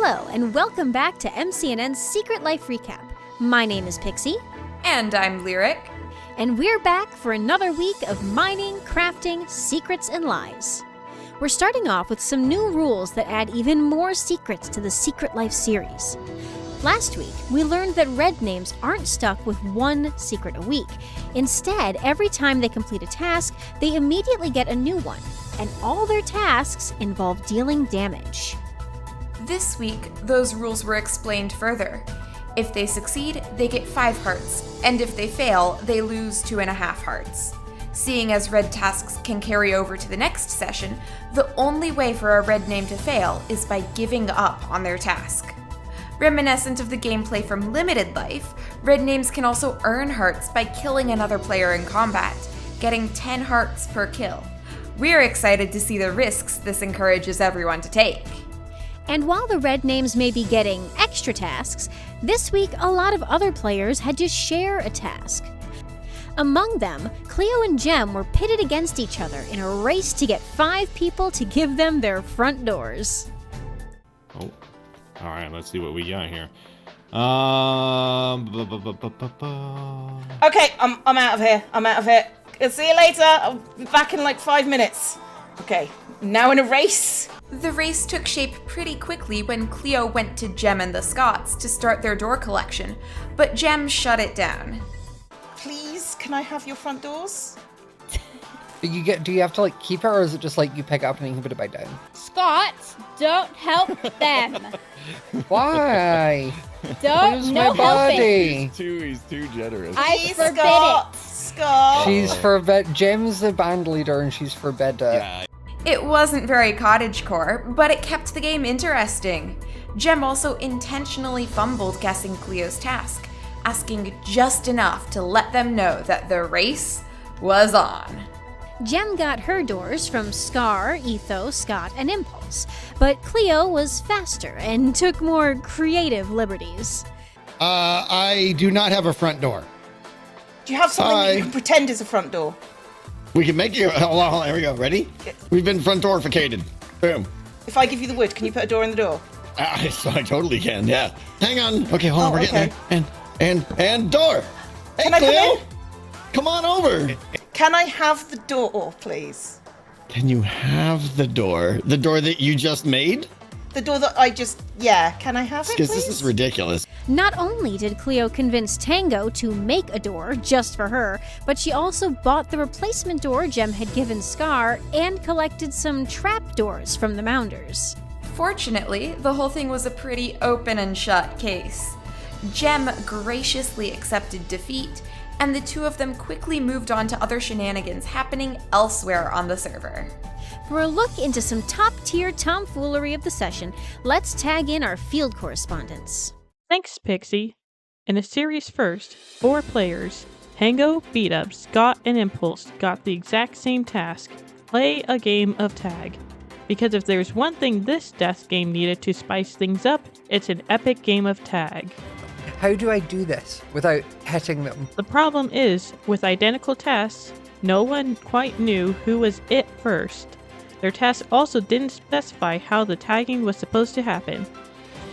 Hello, and welcome back to MCNN's Secret Life Recap. My name is Pixie. And I'm Lyric. And we're back for another week of mining, crafting, secrets, and lies. We're starting off with some new rules that add even more secrets to the Secret Life series. Last week, we learned that red names aren't stuck with one secret a week. Instead, every time they complete a task, they immediately get a new one, and all their tasks involve dealing damage. This week, those rules were explained further. If they succeed, they get 5 hearts, and if they fail, they lose 2.5 hearts. Seeing as red tasks can carry over to the next session, the only way for a red name to fail is by giving up on their task. Reminiscent of the gameplay from Limited Life, red names can also earn hearts by killing another player in combat, getting 10 hearts per kill. We're excited to see the risks this encourages everyone to take. And while the red names may be getting extra tasks, this week a lot of other players had to share a task. Among them, Cleo and Gem were pitted against each other in a race to get 5 people to give them their front doors. Oh, all right, let's see what we got here. Okay, I'm out of here. I'll see you later. I'll be back in like 5 minutes. Okay, now in a race. The race took shape pretty quickly when Cleo went to Gem and the Scots to start their door collection, but Gem shut it down. Please, can I have your front doors? Do you have to like keep it, or is it just like you pick it up and you can put it back down? Scots, don't help them. Why? Don't no my body. He's too generous. I forbid Scott. it. Scott. She's forbid. Gem's the band leader, and she's forbid it. Yeah. It wasn't very cottagecore, but it kept the game interesting. Gem also intentionally fumbled guessing Cleo's task, asking just enough to let them know that the race was on. Gem got her doors from Scar, Etho, Scott, and Impulse, but Cleo was faster and took more creative liberties. I do not have a front door. Do you have something that you can pretend is a front door? We can make you. Hold on. Here we go. Ready? We've been front doorificated. Boom. If I give you the wood, can you put a door in the door? I totally can. Yeah. Hang on. Okay, hold on. We're okay. getting there. And door. Hey, Can I come Cleo. in? Come on over. Can I have the door, please? Can you have the door? The door that you just made? The door that I just... Yeah, can I have it, Because please? this is ridiculous. Not only did Cleo convince Tango to make a door just for her, but she also bought the replacement door Gem had given Scar and collected some trap doors from the Mounders. Fortunately, the whole thing was a pretty open and shut case. Gem graciously accepted defeat, and the two of them quickly moved on to other shenanigans happening elsewhere on the server. For a look into some top-tier tomfoolery of the session, let's tag in our field correspondents. Thanks, Pixie. In a series first, 4 players, Tango, Bdubs, Scott, and Impulse, got the exact same task: play a game of tag. Because if there's one thing this death game needed to spice things up, it's an epic game of tag. How do I do this without hitting them? The problem is, with identical tasks, no one quite knew who was it first. Their task also didn't specify how the tagging was supposed to happen.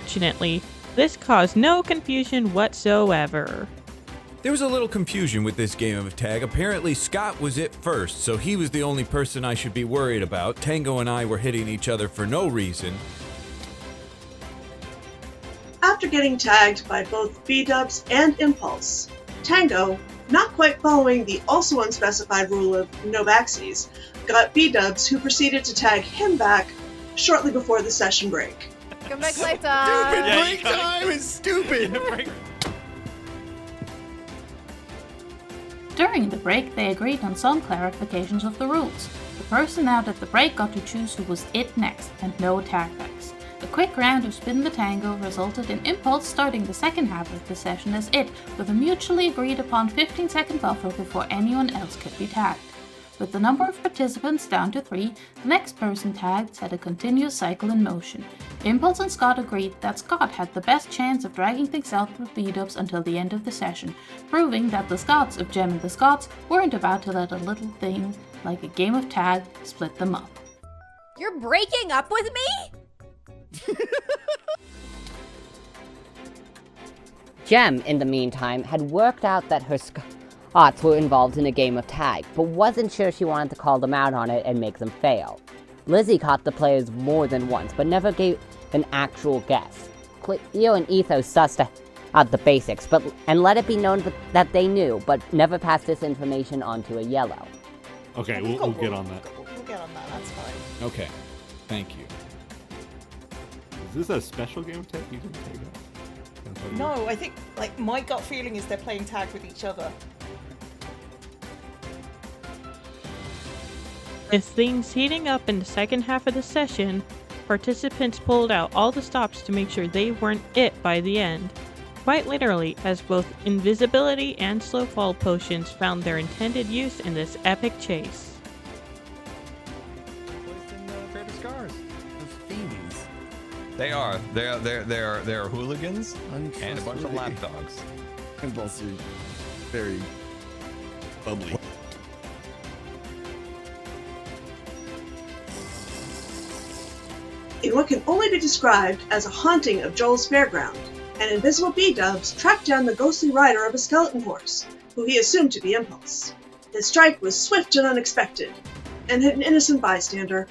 Fortunately, this caused no confusion whatsoever. There was a little confusion with this game of tag. Apparently Scott was it first, so he was the only person I should be worried about. Tango and I were hitting each other for no reason. After getting tagged by both Bdubs and Impulse, Tango, not quite following the also unspecified rule of no backsies, got Bdubs, who proceeded to tag him back shortly before the session break. Come back later. Stupid break time is stupid. During the break, they agreed on some clarifications of the rules. The person out at the break got to choose who was it next, and no tagbacks. A quick round of Spin the Tango resulted in Impulse starting the second half of the session as it, with a mutually agreed upon 15-second buffer before anyone else could be tagged. With the number of participants down to 3, the next person tagged set a continuous cycle in motion. Impulse and Scott agreed that Scott had the best chance of dragging things out with Bdubs until the end of the session, proving that the Scots of Gem and the Scots weren't about to let a little thing like a game of tag split them up. You're breaking up with me? Gem, in the meantime, had worked out that her Scots were involved in a game of tag, but wasn't sure she wanted to call them out on it and make them fail. Lizzie caught the players more than once, but never gave an actual guess. Cleo and Etho sussed out the basics, and let it be known that they knew, but never passed this information on to a yellow. Okay, we'll get on that. We'll get on that, that's fine. Okay, thank you. Is this a special game of tag? You didn't take it. No, I think, like, my gut feeling is they're playing tag with each other. With things heating up in the second half of the session, participants pulled out all the stops to make sure they weren't it by the end. Quite literally, as both invisibility and slow fall potions found their intended use in this epic chase. They are. They're hooligans and a bunch of lapdogs. Impulse are very bubbly. In what can only be described as a haunting of Joel's fairground, an invisible Bdubs tracked down the ghostly rider of a skeleton horse, who he assumed to be Impulse. His strike was swift and unexpected, and hit an innocent bystander.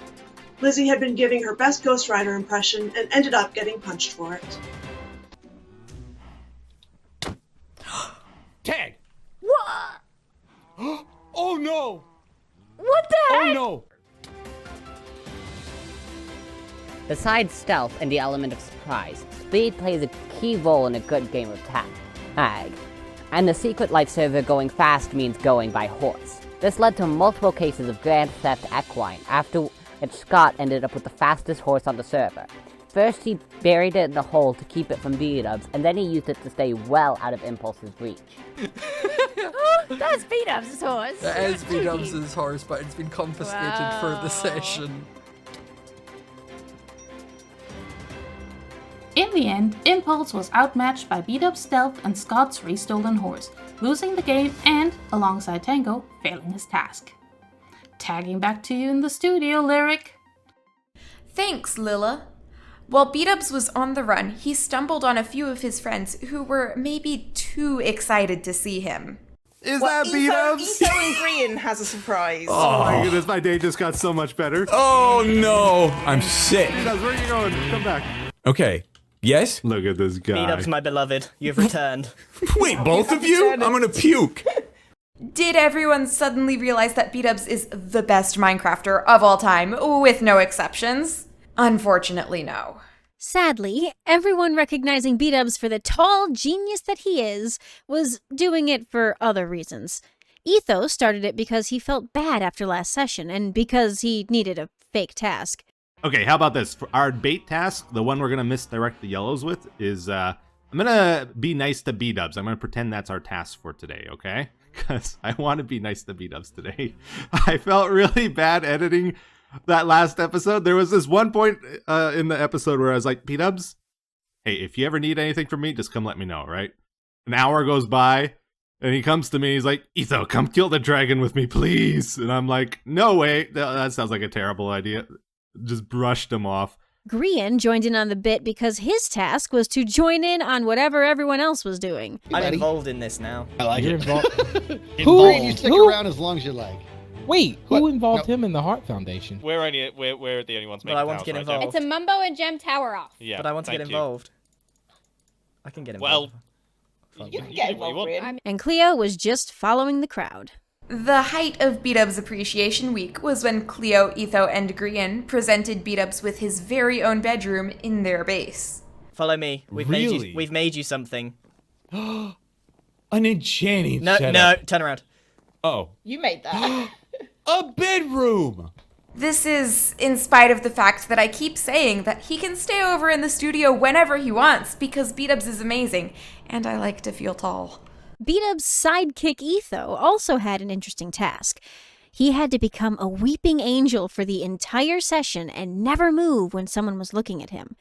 Lizzie had been giving her best Ghost Rider impression and ended up getting punched for it. Tag! What? Oh no! What the heck? Oh no! Besides stealth and the element of surprise, speed plays a key role in a good game of tag. And the Secret Life server going fast means going by horse. This led to multiple cases of grand theft equine, after which Scott ended up with the fastest horse on the server. First he buried it in the hole to keep it from Bdubs, and then he used it to stay well out of Impulse's reach. That's Bdubs' horse. That is Bdubs' horse, but it's been confiscated for the session. In the end, Impulse was outmatched by Bdubs' stealth and Scott's restolen horse, losing the game and, alongside Tango, failing his task. Tagging back to you in the studio, Lyric. Thanks, Lilla. While Bdubs was on the run, he stumbled on a few of his friends who were maybe too excited to see him. Is that Bdubs? Etho and Grian has a surprise. Oh my goodness, my day just got so much better. Oh no, I'm sick. Bdubs, where are you going? Come back. Okay, yes? Look at this guy. Bdubs, my beloved, you've returned. Wait, both of you? I'm gonna puke. Did everyone suddenly realize that Bdubs is the best Minecrafter of all time, with no exceptions? Unfortunately, no. Sadly, everyone recognizing Bdubs for the tall genius that he is was doing it for other reasons. Etho started it because he felt bad after last session and because he needed a fake task. Okay, how about this? For our bait task, the one we're going to misdirect the yellows with is, I'm going to be nice to Bdubs. I'm going to pretend that's our task for today, okay? Because I want to be nice to Bdubs today. I felt really bad editing that last episode. There was this one point in the episode where I was like, Bdubs, hey, if you ever need anything from me, just come let me know, right? An hour goes by, and he comes to me, he's like, Etho, come kill the dragon with me, please. And I'm like, no way, that sounds like a terrible idea. Just brushed him off. Grian joined in on the bit because his task was to join in on whatever everyone else was doing. I'm involved in this now. I like You're it. Who? You stick around as long as you like. Wait, who involved him in the Heart Foundation? We're the only ones making But I want to get involved. It's a Mumbo and Gem tower off. Yeah, but I want to get involved. I can get involved. Well, you can get involved, Grian. And Cleo was just following the crowd. The height of Bdubs Appreciation Week was when Cleo, Etho, and Grian presented Bdubs with his very own bedroom in their base. Follow me. We've made you something. An enchanting No, setup. turn around. Oh. You made that. A bedroom! This is in spite of the fact that I keep saying that he can stay over in the studio whenever he wants because Bdubs is amazing, and I like to feel tall. Bdubs' sidekick Etho also had an interesting task. He had to become a weeping angel for the entire session and never move when someone was looking at him.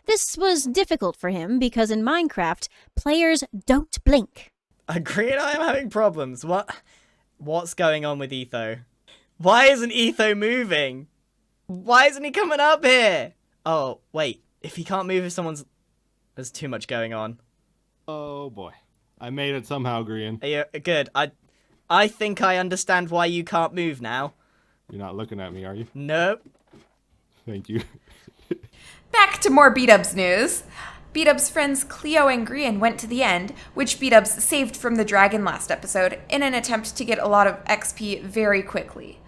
This was difficult for him because in Minecraft, players don't blink. Agree and I am having problems. What's going on with Etho? Why isn't Etho moving? Why isn't he coming up here? Oh, wait. If he can't move if someone's... There's too much going on. Oh boy. I made it somehow, Grian. Are you good? I think I understand why you can't move now. You're not looking at me, are you? Nope. Thank you. Back to more Bdubs news. Bdubs' friends Cleo and Grian went to the end, which Bdubs saved from the dragon last episode, in an attempt to get a lot of XP very quickly.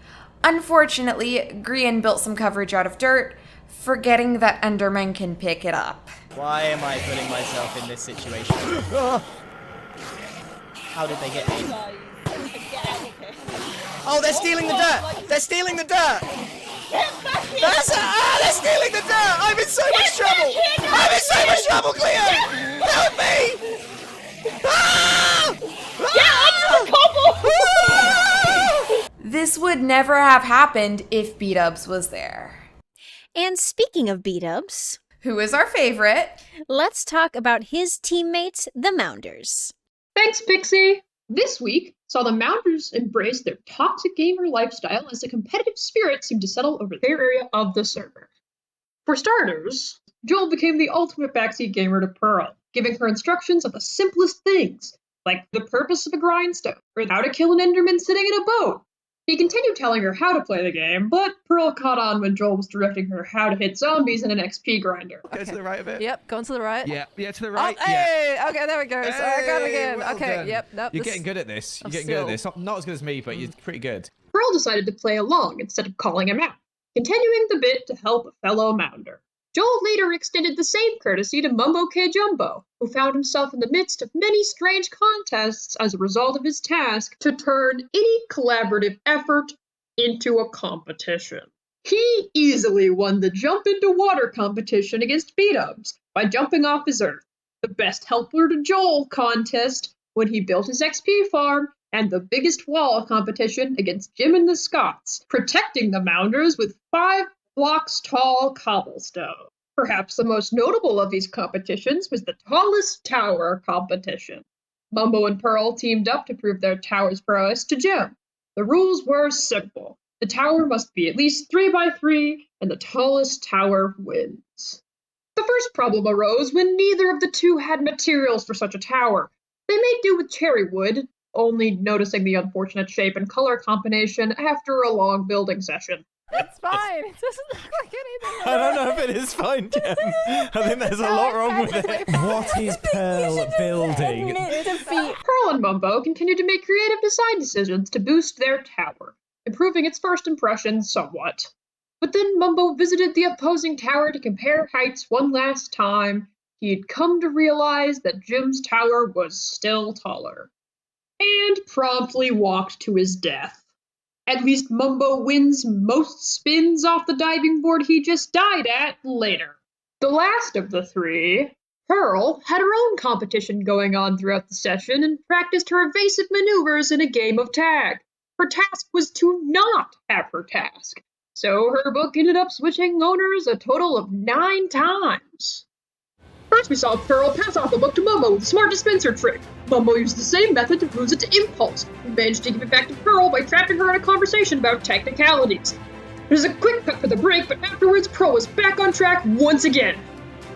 Unfortunately, Grian built some coverage out of dirt, forgetting that Endermen can pick it up. Why am I putting myself in this situation? Oh. How did they get in? Oh, they're stealing the dirt! They're stealing the dirt! They're stealing the dirt! I'm in so much trouble! I'm in so much trouble, Cleo! Help me! Ah! Ah! This would never have happened if Bdubs was there. And speaking of Bdubs, who is our favorite, let's talk about his teammates, the Mounders. Thanks, Pixie! This week saw the Mounders embrace their toxic gamer lifestyle as the competitive spirit seemed to settle over their area of the server. For starters, Joel became the ultimate backseat gamer to Pearl, giving her instructions on the simplest things, like the purpose of a grindstone, or how to kill an Enderman sitting in a boat. He continued telling her how to play the game, but Pearl caught on when Joel was directing her how to hit zombies in an XP grinder. Go to the right a bit. Yep, going to the right. Yeah, to the right. Oh, hey, okay, there we go. So I got it again. Well okay, done. yep, nope. You're getting good at this. You're getting good at this. Not as good as me, but you're pretty good. Pearl decided to play along instead of calling him out, continuing the bit to help a fellow Mounder. Joel later extended the same courtesy to Mumbo K. Jumbo, who found himself in the midst of many strange contests as a result of his task to turn any collaborative effort into a competition. He easily won the jump into water competition against Bdubs by jumping off his earth, the best helper to Joel contest when he built his XP farm, and the biggest wall competition against Jim and the Scots, protecting the Mounders with 5 blocks tall cobblestone. Perhaps the most notable of these competitions was the tallest tower competition. Mumbo and Pearl teamed up to prove their tower's prowess to Jim. The rules were simple. The tower must be at least 3 by 3, and the tallest tower wins. The first problem arose when neither of the two had materials for such a tower. They made do with cherry wood, only noticing the unfortunate shape and color combination after a long building session. It's fine. It doesn't look like anything. I don't know if it is fine, Jem. I think there's a lot wrong with it. What is Pearl building? Pearl and Mumbo continued to make creative design decisions to boost their tower, improving its first impressions somewhat. But then Mumbo visited the opposing tower to compare heights one last time. He had come to realize that Jim's tower was still taller, and promptly walked to his death. At least Mumbo wins most spins off the diving board he just died at later. The last of the three, Pearl, had her own competition going on throughout the session and practiced her evasive maneuvers in a game of tag. Her task was to not have her task, so her book ended up switching owners a total of 9 times. First we saw Pearl pass off the book to Mumbo with a smart dispenser trick. Mumbo used the same method to lose it to Impulse, who managed to give it back to Pearl by trapping her in a conversation about technicalities. There's a quick cut for the break, but afterwards Pearl was back on track once again.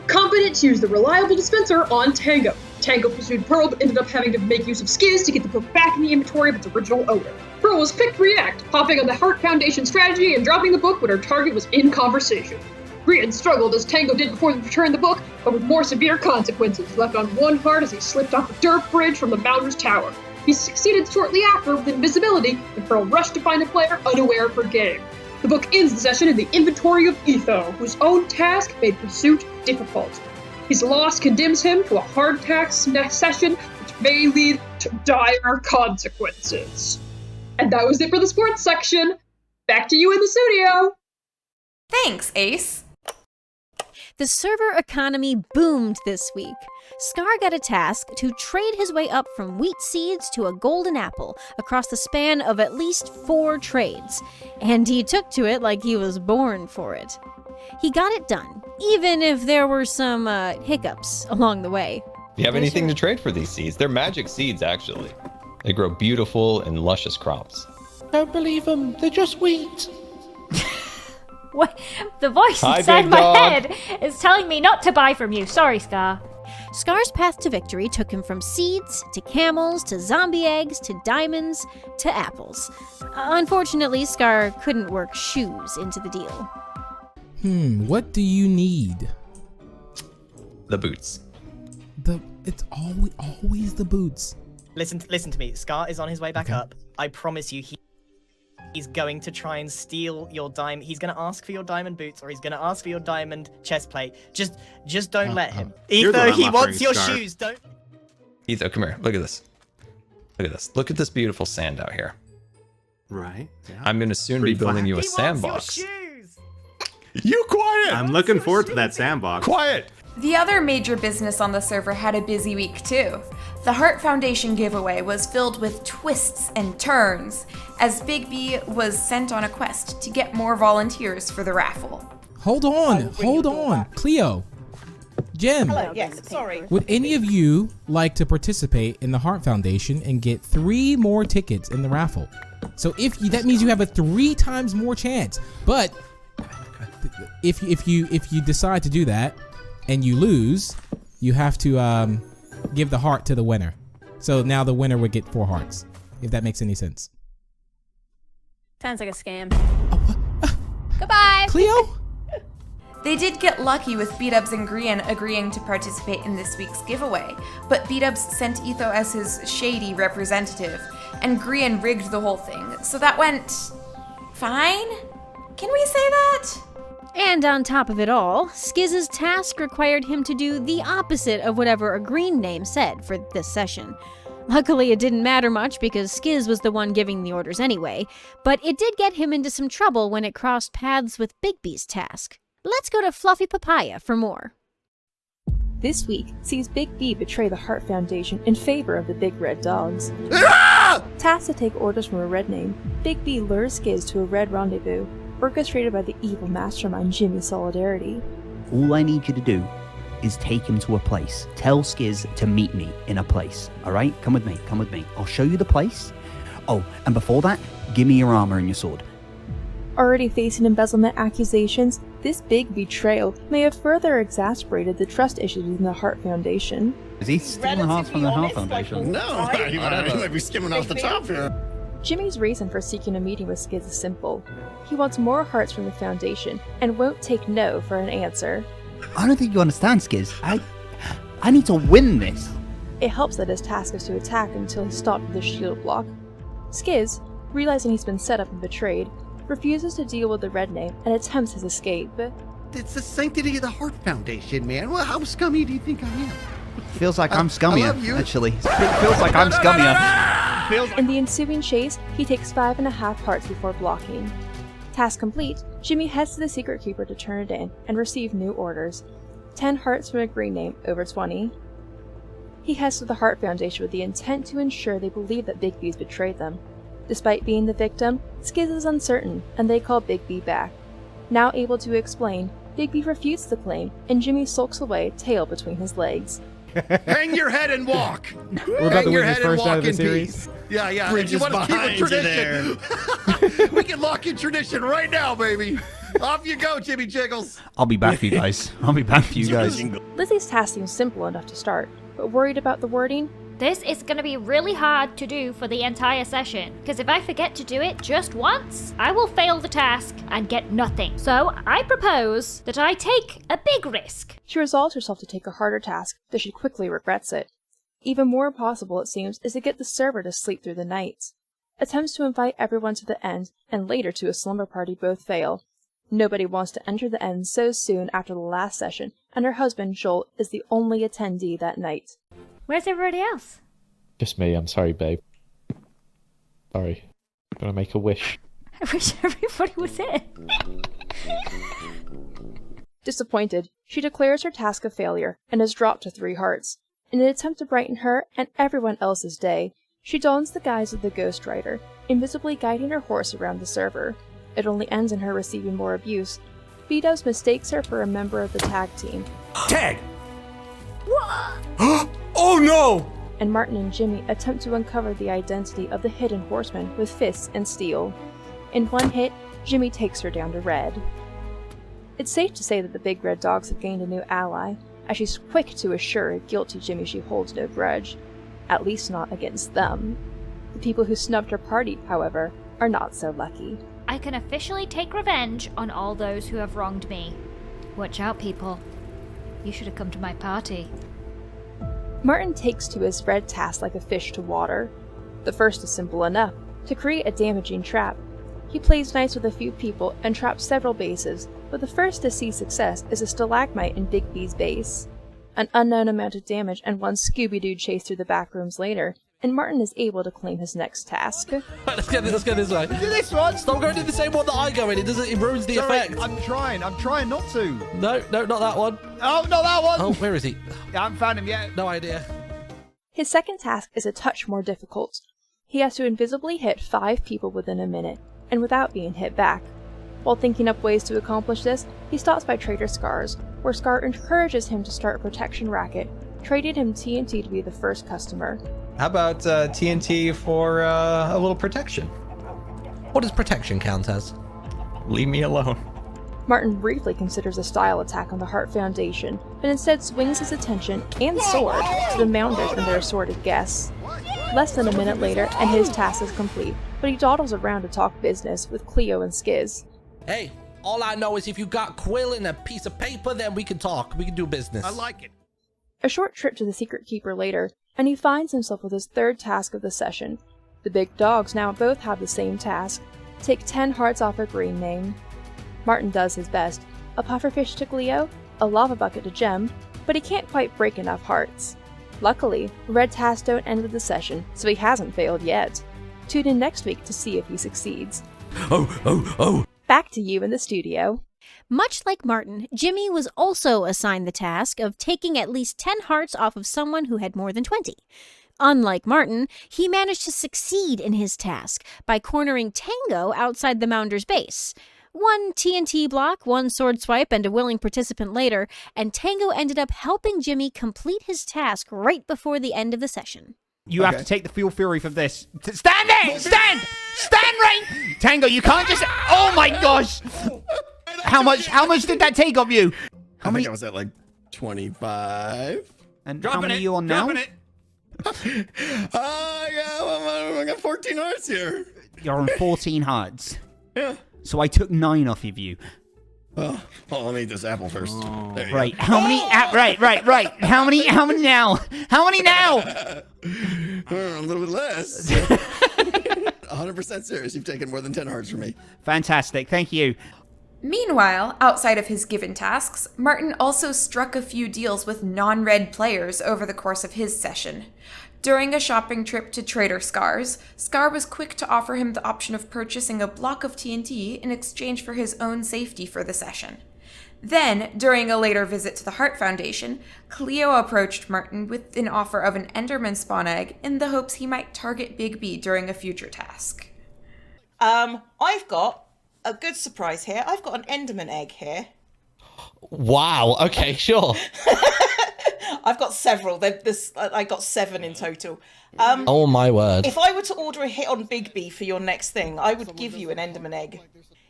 Competent to use the reliable dispenser on Tango. Tango pursued Pearl, but ended up having to make use of Skiz to get the book back in the inventory of its original owner. Pearl was quick to react, hopping on the Heart Foundation strategy and dropping the book when her target was in conversation. Grian struggled as Tango did before he returned the book, but with more severe consequences, left on 1 heart as he slipped off the dirt bridge from the Mounder's tower. He succeeded shortly after with invisibility, and Pearl rushed to find the player unaware of her game. The book ends the session in the inventory of Etho, whose own task made pursuit difficult. His loss condemns him to a hard task session, which may lead to dire consequences. And that was it for the sports section. Back to you in the studio. Thanks, Ace. The server economy boomed this week. Scar got a task to trade his way up from wheat seeds to a golden apple across the span of at least 4 trades, and he took to it like he was born for it. He got it done, even if there were some hiccups along the way. Do you have anything to trade for these seeds? They're magic seeds, actually. They grow beautiful and luscious crops. Don't believe them. They're just wheat. What? The voice Hi, inside big my dog. head is telling me not to buy from you. Sorry, Scar. Scar's path to victory took him from seeds, to camels, to zombie eggs, to diamonds, to apples. Unfortunately, Scar couldn't work shoes into the deal. What do you need? The boots. It's always the boots. Listen to me. Scar is on his way back up. I promise you, he's going to try and steal your diamond. He's going to ask for your diamond boots, or he's going to ask for your diamond chest plate. Just don't let him. Etho, he wants your shoes. Don't. Etho, come here. Look at this. Look at this. Look at this beautiful sand out here. Right. Yeah. I'm going to soon be building you a sandbox. You quiet! I'm looking forward to that sandbox. Quiet! The other major business on the server had a busy week too. The Heart Foundation giveaway was filled with twists and turns, as Big B was sent on a quest to get more volunteers for the raffle. Hold on. Cleo. Jim. Hello, yes, sorry. Would any of you like to participate in the Heart Foundation and get 3 more tickets in the raffle? So that means you have a 3 times more chance. But if you decide to do that and you lose, you have to give the heart to the winner. So now the winner would get 4 hearts, if that makes any sense. Sounds like a scam. Goodbye! Cleo? They did get lucky with Bdubs and Grian agreeing to participate in this week's giveaway, but Bdubs sent Etho as his shady representative, and Grian rigged the whole thing, so that went fine? Can we say that? And on top of it all, Skizz's task required him to do the opposite of whatever a green name said for this session. Luckily, it didn't matter much because Skizz was the one giving the orders anyway, but it did get him into some trouble when it crossed paths with Big B's task. Let's go to Fluffy Papaya for more. This week sees Big B betray the Heart Foundation in favor of the Big Red Dogs. Tasked to take orders from a red name, Big B lures Skizz to a red rendezvous, orchestrated by the evil mastermind Jimmy Solidarity. All I need you to do is take him to a place. Tell Skizz to meet me in a place, alright? Come with me. I'll show you the place. Oh, and before that, give me your armor and your sword. Already facing embezzlement accusations, this big betrayal may have further exacerbated the trust issues within the Heart Foundation. Is he stealing hearts from the Heart Foundation? No, he might be skimming off the top here. Jimmy's reason for seeking a meeting with Skizz is simple. He wants more hearts from the Foundation and won't take no for an answer. I don't think you understand, Skizz. I need to win this. It helps that his task is to attack until he's stopped with a shield block. Skizz, realizing he's been set up and betrayed, refuses to deal with the red name and attempts his escape. It's the sanctity of the Heart Foundation, man. Well, how scummy do you think I am? Feels like I'm scummier, actually. It feels like I'm scummier. In the ensuing chase, he takes 5.5 hearts before blocking. Task complete, Jimmy heads to the Secret Keeper to turn it in and receive new orders. 10 hearts from a green name, over 20. He heads to the Heart Foundation with the intent to ensure they believe that Big B's betrayed them. Despite being the victim, Skizz is uncertain, and they call Big B back. Now able to explain, Big B refutes the claim, and Jimmy sulks away, tail between his legs. Hang your head and walk. We're about to witness first out of the series. Yeah. Bridge if you is want to keep a behind you tradition, we can lock in tradition right now, baby. Off you go, Jimmy Jiggles. I'll be back for you guys. Lizzie's task seems simple enough to start, but worried about the wording? This is going to be really hard to do for the entire session, because if I forget to do it just once, I will fail the task and get nothing. So I propose that I take a big risk. She resolves herself to take a harder task, though she quickly regrets it. Even more impossible, it seems, is to get the server to sleep through the nights. Attempts to invite everyone to the end, and later to a slumber party both fail. Nobody wants to enter the end so soon after the last session, and her husband, Joel, is the only attendee that night. Where's everybody else? Just me, I'm sorry, babe. Sorry. I'm gonna make a wish. I wish everybody was here. Disappointed, she declares her task a failure and is dropped to 3 hearts. In an attempt to brighten her and everyone else's day, she dons the guise of the Ghost Rider, invisibly guiding her horse around the server. It only ends in her receiving more abuse. Bdubs mistakes her for a member of the tag team. Tag! Oh no! And Martin and Jimmy attempt to uncover the identity of the hidden horseman with fists and steel. In one hit, Jimmy takes her down to red. It's safe to say that the Big Red Dogs have gained a new ally. as she's quick to assure guilty Jimmy she holds no grudge. At least not against them. The people who snubbed her party, however, are not so lucky. I can officially take revenge on all those who have wronged me. Watch out, people. You should have come to my party. Martin takes to his red task like a fish to water. The first is simple enough, to create a damaging trap. He plays nice with a few people and traps several bases, but the first to see success is a stalagmite in Big B's base. An unknown amount of damage and one Scooby-Doo chase through the back rooms later, and Martin is able to claim his next task. Let's go this way. Do this one! Stop going to the same one that I go in. It ruins the Sorry, effect. I'm trying not to. No, not that one. Oh, not that one! Oh, where is he? I haven't found him yet. No idea. His second task is a touch more difficult. He has to invisibly hit 5 people within a minute, and without being hit back. While thinking up ways to accomplish this, he stops by Trader Scar's, where Scar encourages him to start a protection racket, trading him TNT to be the first customer. How about TNT for a little protection? What does protection count as? Leave me alone. Martin briefly considers a style attack on the Heart Foundation, but instead swings his attention and sword to the Mounders and their assorted guests. Less than a minute later, and his task is complete, but he dawdles around to talk business with Cleo and Skiz. Hey, all I know is if you got quill and a piece of paper, then we can talk. We can do business. I like it. A short trip to the Secret Keeper later, and he finds himself with his third task of the session. The big dogs now both have the same task. Take 10 hearts off a green name. Martin does his best. A pufferfish to Cleo, a lava bucket to Gem, but he can't quite break enough hearts. Luckily, red tasks don't end with the session, so he hasn't failed yet. Tune in next week to see if he succeeds. Oh! Back to you in the studio. Much like Martin, Jimmy was also assigned the task of taking at least 10 hearts off of someone who had more than 20. Unlike Martin, he managed to succeed in his task by cornering Tango outside the Mounder's base. One TNT block, one sword swipe, and a willing participant later, and Tango ended up helping Jimmy complete his task right before the end of the session. You have to take the fuel fury from this. Stand there! Stand right! Tango, you can't just... Oh my gosh! How much did that take of you? I think I was at like 25. And how many are you on now? I got 14 hearts here. You're on 14 hearts. Yeah. So I took 9 off of you. Oh, let me eat this apple first. There you Right. go. How many? Right. How many now? How many now? A little bit less. 100% serious. You've taken more than 10 hearts from me. Fantastic. Thank you. Meanwhile, outside of his given tasks, Martin also struck a few deals with non-red players over the course of his session. During a shopping trip to Trader Scar's, Scar was quick to offer him the option of purchasing a block of TNT in exchange for his own safety for the session. Then, during a later visit to the Heart Foundation, Cleo approached Martin with an offer of an Enderman spawn egg in the hopes he might target Big B during a future task. I've got a good surprise here. I've got an Enderman egg here. Wow. Okay, sure. I've got several. I got 7 in total. Oh my word. If I were to order a hit on Big B for your next thing, I would give you an Enderman egg.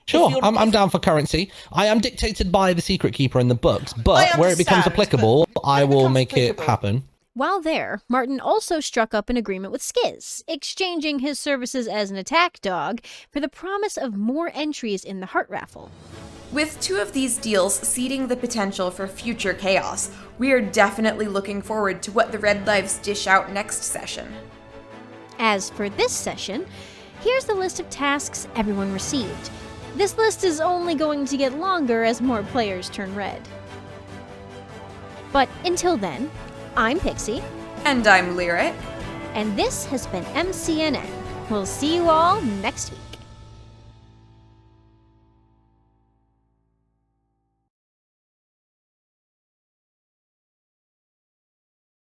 Sure, I'm down for currency. I am dictated by the Secret Keeper in the books, but where it becomes applicable, I will make it happen. While there, Martin also struck up an agreement with Skiz, exchanging his services as an attack dog for the promise of more entries in the Heart Raffle. With 2 of these deals seeding the potential for future chaos, we are definitely looking forward to what the Red Lives dish out next session. As for this session, here's the list of tasks everyone received. This list is only going to get longer as more players turn red. But until then, I'm Pixie. And I'm Lyric. And this has been MCNN. We'll see you all next week.